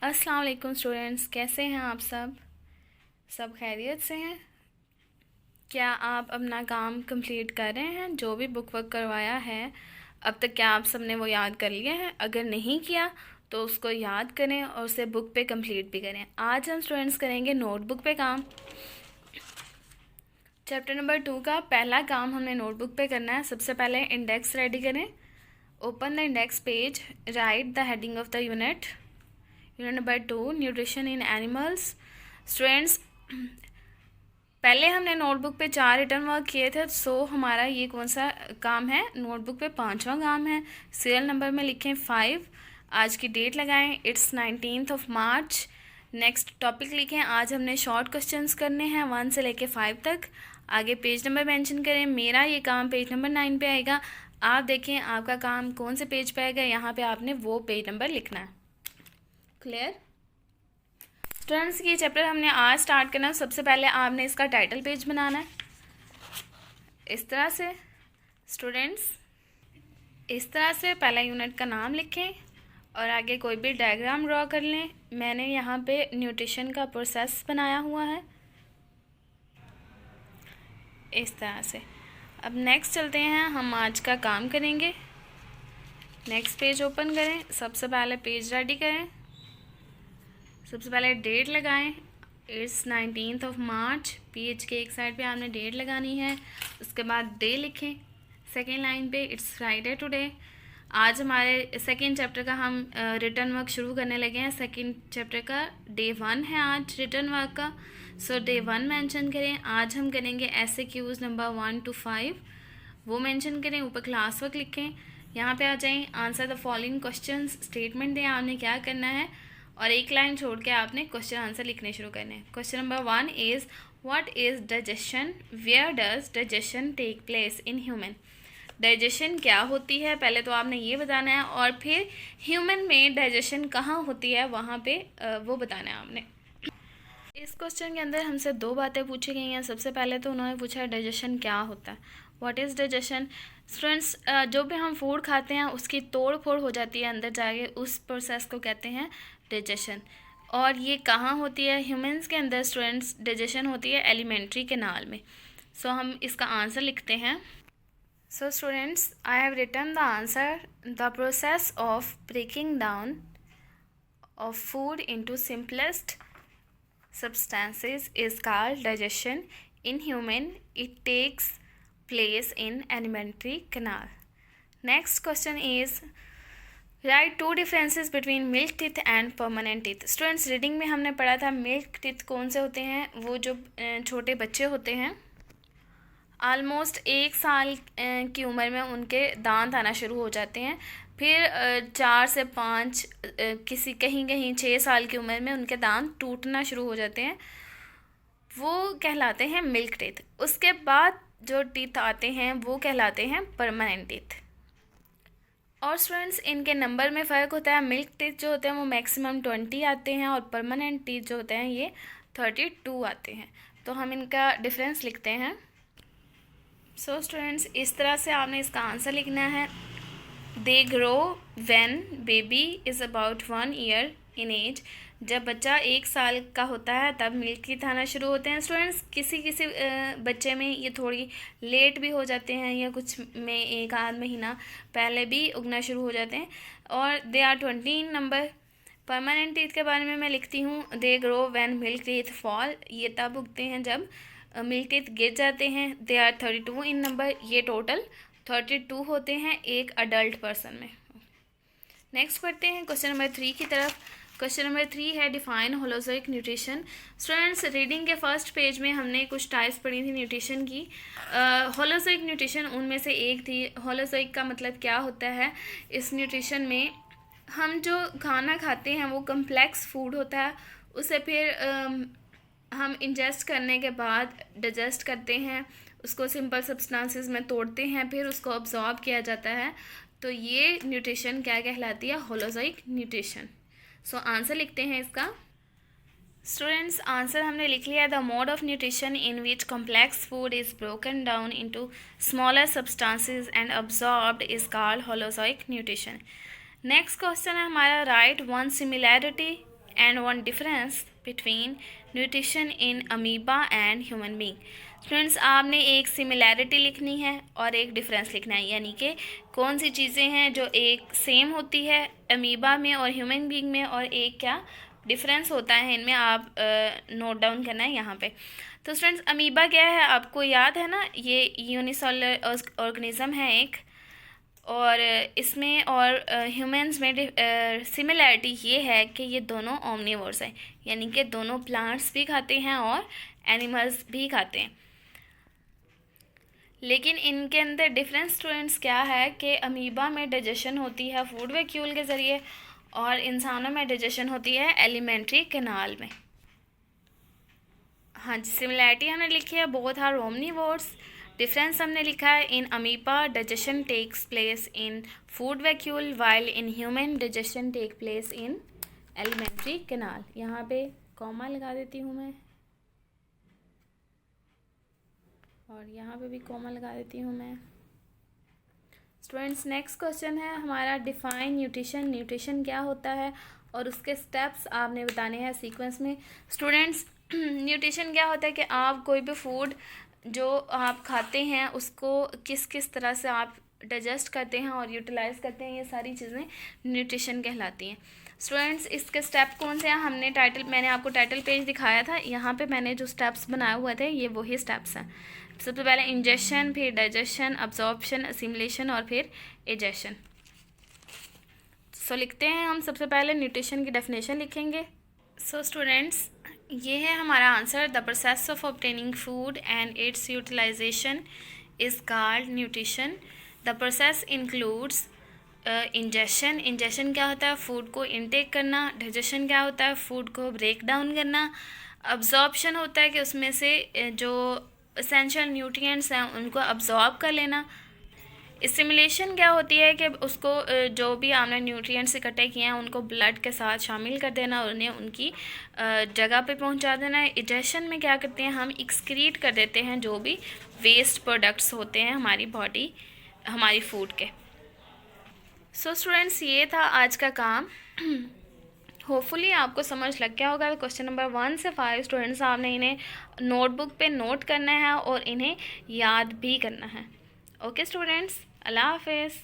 अस्सलाम वालेकुम स्टूडेंट्स, कैसे हैं आप सब खैरियत से हैं? क्या आप अपना काम कंप्लीट कर रहे हैं? जो भी बुक वर्क करवाया है अब तक, क्या आप सबने वो याद कर लिए हैं? अगर नहीं किया तो उसको याद करें और उसे बुक पे कंप्लीट भी करें। आज हम स्टूडेंट्स करेंगे नोटबुक पे काम। चैप्टर नंबर 2 का पहला काम हमने नोटबुक पे करना है। सबसे पहले इंडेक्स रेडी करें। Open the index page, right the heading of the unit number 2, nutrition in animals. Students, पहले हमने नोटबुक पे 4 रिटर्न वर्क किए थे, सो हमारा ये कौन सा काम है? नोटबुक पे 5वां काम है। सीरियल नंबर में लिखें 5, आज की डेट लगाएं, इट्स 19 मार्च। नेक्स्ट टॉपिक लिखें। आज हमने शॉर्ट क्वेश्चंस करने हैं 1 से लेके 5 तक। आगे पेज नंबर मेंशन करें। मेरा ये काम पेज नंबर 9 पे आएगा। आप देखें आपका काम कौन से पेज पे आएगा, यहाँ पे आपने वो पेज नंबर लिखना है। Clear students? ये चैप्टर हमने आज स्टार्ट करना है। सबसे पहले आपने इसका टाइटल पेज बनाना है इस तरह से। स्टूडेंट्स, इस तरह से पहला यूनिट का नाम लिखें और आगे कोई भी डायग्राम ड्रॉ कर लें। मैंने यहाँ पे न्यूट्रिशन का प्रोसेस बनाया हुआ है इस तरह से। अब नेक्स्ट चलते हैं, हम आज का काम करेंगे। नेक्स्ट पेज ओपन करें। सबसे पहले पेज रेडी करें। सबसे पहले डेट लगाएं, इट्स 19 मार्च। पेज के एक साइड पे आपने डेट लगानी है। उसके बाद डे लिखें। सेकेंड लाइन पे इट्स फ्राइडे टुडे। आज हमारे सेकेंड चैप्टर का हम रिटर्न वर्क शुरू करने लगे हैं। सेकेंड चैप्टर का डे 1 है आज रिटर्न वर्क का, सो डे 1 मेंशन करें। आज हम करेंगे SAQs नंबर 1 to 5, वो मेंशन करें। ऊपर क्लास वर्क लिखें। यहाँ पे आ जाएं, answer the following questions, statement दें आपने क्या करना है, और एक लाइन छोड़ के आपने क्वेश्चन आंसर लिखने शुरू करने हैं। Question number 1 is what is digestion, where does digestion take place in human. Digestion क्या होती है पहले तो आपने ये बताना है, और फिर ह्यूमन में डाइजेशन कहाँ होती है वहाँ पे वो बताना है आपने। इस क्वेश्चन के अंदर हमसे 2 बातें पूछी गई हैं। सबसे पहले तो उन्होंने पूछा है डाइजेशन क्या होता है, व्हाट इज़ डाइजेशन। स्टूडेंट्स, जो भी हम फूड खाते हैं उसकी तोड़ फोड़ हो जाती है अंदर जाके, उस प्रोसेस को कहते हैं डाइजेशन। और ये कहाँ होती है? ह्यूमंस के अंदर स्टूडेंट्स डाइजेशन होती है एलिमेंट्री कैनाल में। सो हम इसका आंसर लिखते हैं। So students, I have written the answer. The process of breaking down of food into simplest substances is called digestion. In human, it takes place in alimentary canal. Next question is write 2 differences between milk teeth and permanent teeth. Students, reading में हमने पढ़ा था milk teeth कौन से होते हैं, वो जो छोटे बच्चे होते हैं ऑलमोस्ट 1 साल की उम्र में उनके दांत आना शुरू हो जाते हैं। फिर 4 से 5, किसी कहीं कहीं 6 साल की उम्र में उनके दांत टूटना शुरू हो जाते हैं, वो कहलाते हैं मिल्क टीथ। उसके बाद जो टीथ आते हैं वो कहलाते हैं परमानेंट टीथ। और स्टूडेंट्स, इनके नंबर में फ़र्क होता है। मिल्क टीथ जो होते हैं वो मैक्सिमम 20 आते हैं, और परमानेंट टीथ जो होते हैं ये 32 आते हैं। तो हम इनका डिफरेंस लिखते हैं। सो स्टूडेंट्स, इस तरह से आपने इसका आंसर लिखना है। They grow when baby is about 1 year in age. जब बच्चा 1 साल का होता है तब मिल्क टीथ आना शुरू होते हैं। स्टूडेंट्स, किसी किसी बच्चे में ये थोड़ी लेट भी हो जाते हैं, या कुछ में 1 आध महीना पहले भी उगना शुरू हो जाते हैं। और they are 20 in number. Permanent teeth के बारे में मैं लिखती हूँ, they grow when milk teeth fall. ये तब उगते हैं जब मिल्क टीथ गिर जाते हैं। They are 32 in number. ये टोटल 32 होते हैं एक अडल्ट पर्सन में। नेक्स्ट पढ़ते हैं क्वेश्चन नंबर 3 की तरफ। क्वेश्चन नंबर 3 है define holozoic nutrition. Students, reading के फर्स्ट पेज में हमने कुछ टाइप्स पढ़ी थी न्यूट्रिशन की। होलोजोइक न्यूट्रिशन उनमें से एक थी। होलोजोइक का मतलब क्या होता है? इस न्यूट्रिशन में हम जो खाना खाते हैं वो कम्प्लेक्स फूड होता है, उसे फिर हम इंजेस्ट करने के बाद डाइजेस्ट करते हैं, उसको सिंपल सब्सटेंसेस में तोड़ते हैं, फिर उसको अब्जॉर्ब किया जाता है। तो ये न्यूट्रिशन क्या कहलाती है? Holozoic nutrition. सो आंसर लिखते हैं इसका। स्टूडेंट्स, आंसर हमने लिख लिया। The mode of nutrition in which complex food is broken down into smaller substances and absorbed is called holozoic nutrition. Next question है हमारा, right 1 similarity and one difference between nutrition in amoeba and human being. Students आपने एक similarity लिखनी है और एक difference लिखना है, यानी कि कौन सी चीज़ें हैं जो एक सेम होती है अमीबा में और ह्यूमन बीइंग में, और एक क्या डिफरेंस होता है इनमें, आप नोट डाउन करना है यहाँ पे। तो स्टूडेंट्स अमीबा क्या है आपको याद है ना, ये यूनिसेलुलर ऑर्गेनिज्म है एक, और इसमें और ह्यूमंस में सिमिलैरिटी ये है कि ये दोनों ओमनिवोर्स हैं, यानी कि दोनों प्लांट्स भी खाते हैं और एनिमल्स भी खाते हैं। लेकिन इनके अंदर डिफरेंस स्टूडेंट्स क्या है कि अमीबा में डाइजेशन होती है फूड वैक्यूल के ज़रिए और इंसानों में डाइजेशन होती है एलिमेंट्री कैनाल में। हाँ जी, सिमिलैरिटी हमने लिखी है बोथ आर ओमनिवोर्स। डिफरेंस हमने लिखा है in amoeba digestion takes place in food vacuole while in human digestion take place in alimentary canal. यहाँ पे कॉमा लगा देती हूँ मैं, और यहाँ पे भी कॉमा लगा देती हूँ मैं। स्टूडेंट्स नेक्स्ट क्वेश्चन है हमारा डिफाइन न्यूट्रिशन। न्यूट्रिशन क्या होता है और उसके स्टेप्स आपने बताने हैं सीक्वेंस में। स्टूडेंट्स न्यूट्रिशन क्या होता है कि आप कोई भी फूड जो आप खाते हैं उसको किस किस तरह से आप डाइजेस्ट करते हैं और यूटिलाइज़ करते हैं, ये सारी चीज़ें न्यूट्रिशन कहलाती हैं। स्टूडेंट्स इसके स्टेप कौन से हैं, मैंने आपको टाइटल पेज दिखाया था, यहाँ पे मैंने जो स्टेप्स बनाए हुए थे ये वही स्टेप्स हैं। सबसे पहले इंजेक्शन, फिर डाइजेशन, अब्जॉर्प्शन, असिमिलेशन और फिर इजेशन। सो लिखते हैं हम सबसे पहले न्यूट्रिशन की डेफिनेशन लिखेंगे। सो स्टूडेंट्स ये है हमारा answer. The process of obtaining food and its utilization is called nutrition. The process includes ingestion. Ingestion क्या होता है, फूड को इनटेक करना। डाइजेशन क्या होता है, फूड को ब्रेक डाउन करना। अब्जॉर्प्शन होता है कि उसमें से जो एसेंशियल न्यूट्रिएंट्स हैं उनको अब्जॉर्ब कर लेना। एसिमिलेशन क्या होती है कि उसको जो भी आपने न्यूट्रिएंट्स इकट्ठे किए हैं उनको ब्लड के साथ शामिल कर देना और उन्हें उनकी जगह पे पहुंचा देना है। इजेशन में क्या करते हैं, हम एक्सक्रीट कर देते हैं जो भी वेस्ट प्रोडक्ट्स होते हैं हमारी फूड के। सो स्टूडेंट्स ये था आज का काम। होपफुली आपको समझ लग गया होगा। क्वेश्चन नंबर 1 से 5 स्टूडेंट्स आपने इन्हें नोटबुक पे नोट करना है और इन्हें याद भी करना है। ओके स्टूडेंट्स, अल्लाह हाफिज़।